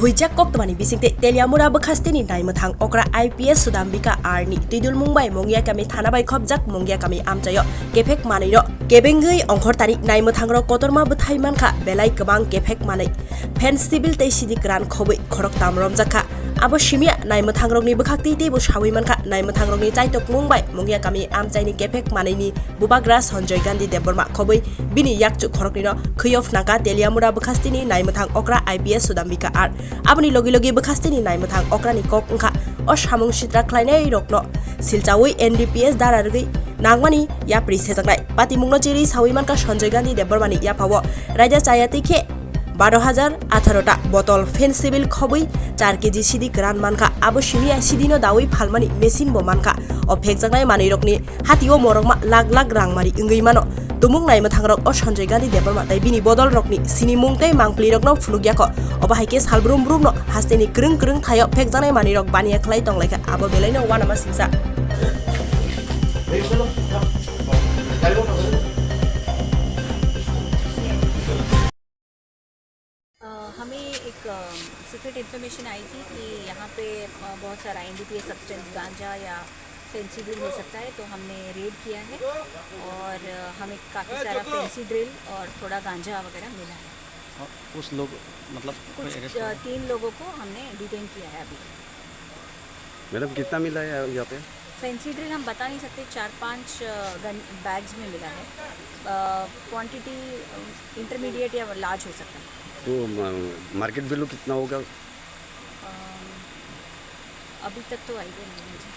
Huijak kop tamani bisingte Teliamura bekhastini nai mathang okra IPS Sudambika Arni Tidul Mumbai Mongya kami thanabai khobjak Mongya kami amchayo kefek manai ro kebengei ongkhor tari nai mathang ro kotorma bethai mankha belai kebang kefek manai fen civil tei sidik ran khoboi khorok tamrom jakha abo simia nai mathang rokni bekhakti tebo sawi mankha nai mathang rokni chaitok Mumbai Mongya kami amchaini kefek manai ni bubagra Sanjay Gandhi Deborma khoboi bini yakchu khorokni no khyof naka Teliamura bekhastini nai mathang okra IPS Sudambika Ar aboni logi logi bekhastini nai mathang okra ni kok ongkha o samung sitra khlainai rokno silchawi NDPS darargei nangmani ya prisejaknai patimungno chiri sawi manka Sanjay Gandhi Debormani ya pawo raja chayati khe 12,018টা botol fen civil khoboi 4 kg sidi gran manka abo simia sidino dawi phalmani machine bo manka o phekjaknai manui rokni hatio morokma lakh lakh rang mari ingei mano tumung nai mathang rok o Sanjay Gandhi Deborma tai bini bodol rokni sini mungtei mangpli rokno phulugyako oba haike salbrum brum no hasteni krung krung thayo phekjaknai manui rok baniya khlai tonglaika abo belaino wanama singsa हमें एक secret information आई थी कि यहाँ पे बहुत सारा NDPS substance गांजा या फैंसी ड्रिल हो सकता है, तो हमने रेड किया है और हमें काफ़ी सारा फैंसी ड्रिल और थोड़ा गांजा वगैरह मिला है। कुछ लोग मतलब कुछ 3 लोगों को हमने डिटेन किया है अभी। मैडम कितना मिला है यहाँ पे? फैंसी ड्रिल हम बता नहीं सकते, 4-5 बैग्स में मिला है। क्वांटिटी इंटरमीडिएट या लार्ज हो सकता है। तो मार्केट वैल्यू कितना होगा? अभी तक तो आइडिया नहीं है मुझे।